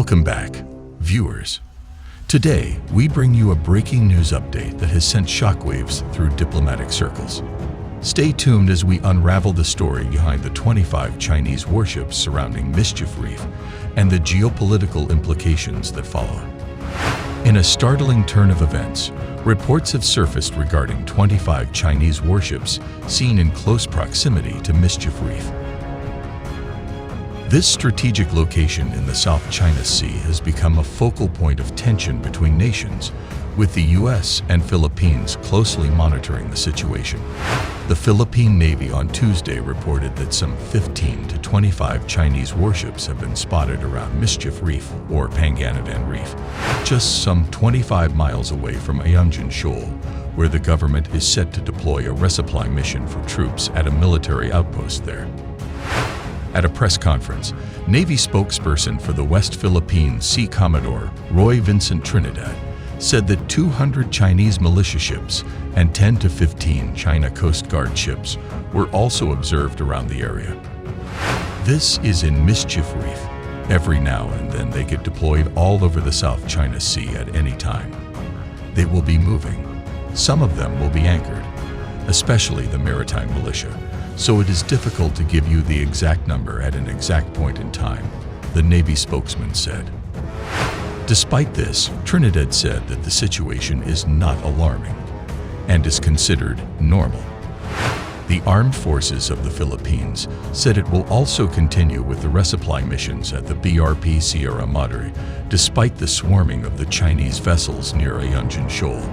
Welcome back, viewers. Today, we bring you a breaking news update that has sent shockwaves through diplomatic circles. Stay tuned as we unravel the story behind the 25 Chinese warships surrounding Mischief Reef and the geopolitical implications that follow. In a startling turn of events, reports have surfaced regarding 25 Chinese warships seen in close proximity to Mischief Reef. This strategic location in the South China Sea has become a focal point of tension between nations, with the U.S. and Philippines closely monitoring the situation. The Philippine Navy on Tuesday reported that some 15 to 25 Chinese warships have been spotted around Mischief Reef, or Panganiban Reef, just some 25 miles away from Ayungin Shoal, where the government is set to deploy a resupply mission for troops at a military outpost there. At a press conference, Navy spokesperson for the West Philippine Sea Commodore Roy Vincent Trinidad said that 200 Chinese militia ships and 10 to 15 China Coast Guard ships were also observed around the area. This is in Mischief Reef. Every now and then they get deployed all over the South China Sea at any time. They will be moving. Some of them will be anchored, especially the maritime militia, so it is difficult to give you the exact number at an exact point in time, the Navy spokesman said. Despite this, Trinidad said that the situation is not alarming and is considered normal. The Armed Forces of the Philippines said it will also continue with the resupply missions at the BRP Sierra Madre, despite the swarming of the Chinese vessels near Ayungin Shoal,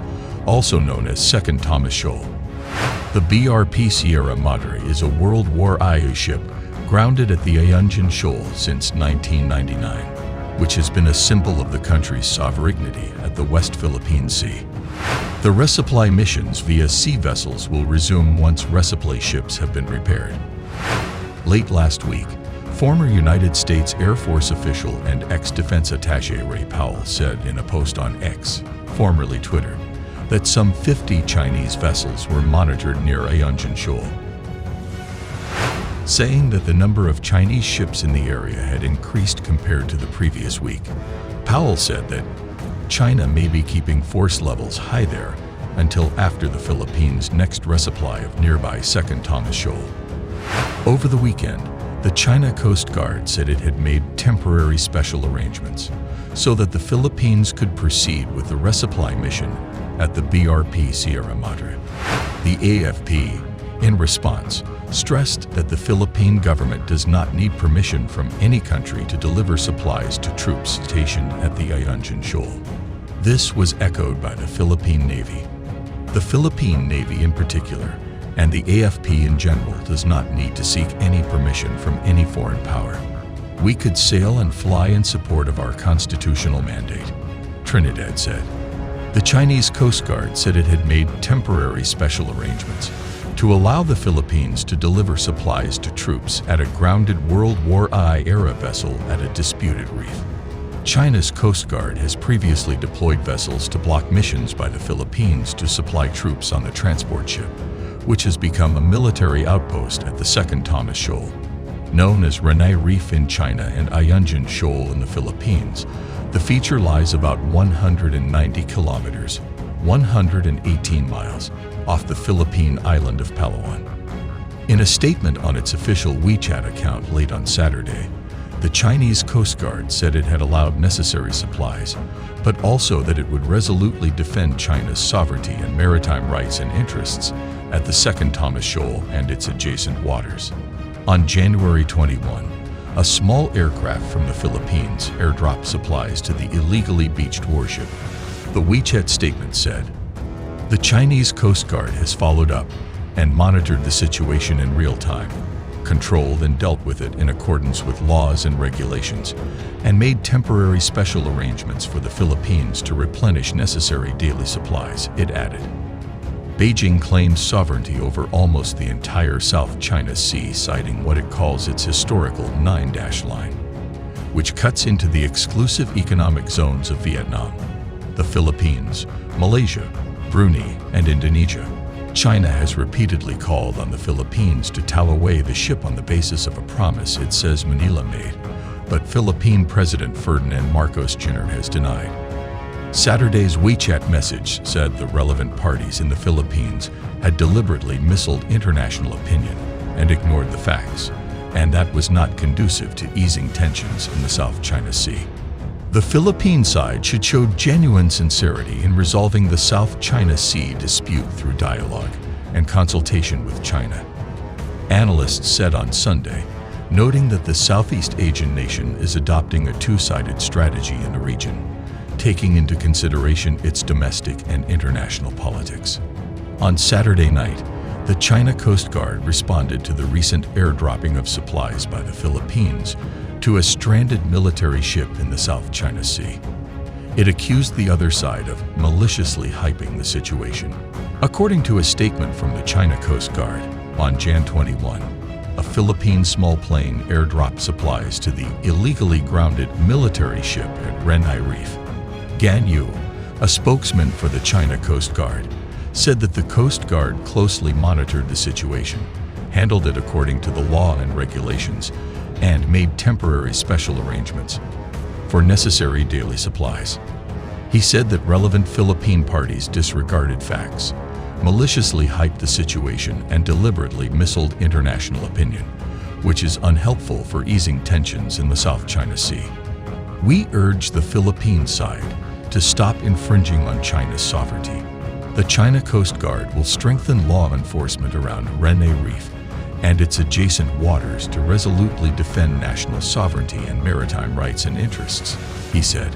also known as Second Thomas Shoal. The BRP Sierra Madre is a World War II ship grounded at the Ayungin Shoal since 1999, which has been a symbol of the country's sovereignty at the West Philippine Sea. The resupply missions via sea vessels will resume once resupply ships have been repaired. Late last week, former United States Air Force official and ex-defense attaché Ray Powell said in a post on X, formerly Twitter, that some 50 Chinese vessels were monitored near Ayungin Shoal, saying that the number of Chinese ships in the area had increased compared to the previous week. Powell said that China may be keeping force levels high there until after the Philippines' next resupply of nearby Second Thomas Shoal. Over the weekend, the China Coast Guard said it had made temporary special arrangements so that the Philippines could proceed with the resupply mission at the BRP Sierra Madre. The AFP, in response, stressed that the Philippine government does not need permission from any country to deliver supplies to troops stationed at the Ayungin Shoal. This was echoed by the Philippine Navy. The Philippine Navy in particular, and the AFP in general, does not need to seek any permission from any foreign power. We could sail and fly in support of our constitutional mandate, Trinidad said. The Chinese Coast Guard said it had made temporary special arrangements to allow the Philippines to deliver supplies to troops at a grounded World War I-era vessel at a disputed reef. China's Coast Guard has previously deployed vessels to block missions by the Philippines to supply troops on the transport ship, which has become a military outpost at the Second Thomas Shoal. Known as Renai Reef in China and Ayungin Shoal in the Philippines, the feature lies about 190 kilometers, 118 miles, off the Philippine island of Palawan. In a statement on its official WeChat account late on Saturday, the Chinese Coast Guard said it had allowed necessary supplies, but also that it would resolutely defend China's sovereignty and maritime rights and interests at the Second Thomas Shoal and its adjacent waters. On January 21, a small aircraft from the Philippines airdropped supplies to the illegally beached warship. The WeChat statement said, "The Chinese Coast Guard has followed up and monitored the situation in real time, controlled and dealt with it in accordance with laws and regulations, and made temporary special arrangements for the Philippines to replenish necessary daily supplies," it added. Beijing claims sovereignty over almost the entire South China Sea, citing what it calls its historical 9-dash line, which cuts into the exclusive economic zones of Vietnam, the Philippines, Malaysia, Brunei, and Indonesia. China has repeatedly called on the Philippines to tow away the ship on the basis of a promise it says Manila made, but Philippine President Ferdinand Marcos Jr. has denied. Saturday's WeChat message said the relevant parties in the Philippines had deliberately missiled international opinion and ignored the facts, and that was not conducive to easing tensions in the South China Sea. The Philippine side should show genuine sincerity in resolving the South China Sea dispute through dialogue and consultation with China, analysts said on Sunday, noting that the Southeast Asian nation is adopting a two-sided strategy in the region, taking into consideration its domestic and international politics. On Saturday night, the China Coast Guard responded to the recent airdropping of supplies by the Philippines to a stranded military ship in the South China Sea. It accused the other side of maliciously hyping the situation. According to a statement from the China Coast Guard, on Jan 21, a Philippine small plane airdropped supplies to the illegally grounded military ship at Renai Reef. Gan Yu, a spokesman for the China Coast Guard, said that the Coast Guard closely monitored the situation, handled it according to the law and regulations, and made temporary special arrangements for necessary daily supplies. He said that relevant Philippine parties disregarded facts, maliciously hyped the situation, and deliberately missiled international opinion, which is unhelpful for easing tensions in the South China Sea. We urge the Philippine side to stop infringing on China's sovereignty. The China Coast Guard will strengthen law enforcement around Renai Reef and its adjacent waters to resolutely defend national sovereignty and maritime rights and interests, he said.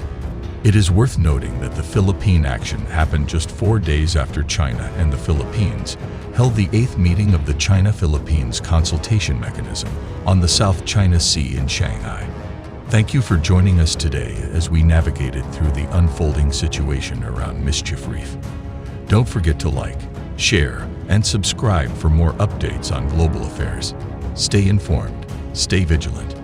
It is worth noting that the Philippine action happened just 4 days after China and the Philippines held the 8th meeting of the China-Philippines Consultation Mechanism on the South China Sea in Shanghai. Thank you for joining us today as we navigated through the unfolding situation around Mischief Reef. Don't forget to like, share, and subscribe for more updates on global affairs. Stay informed, stay vigilant.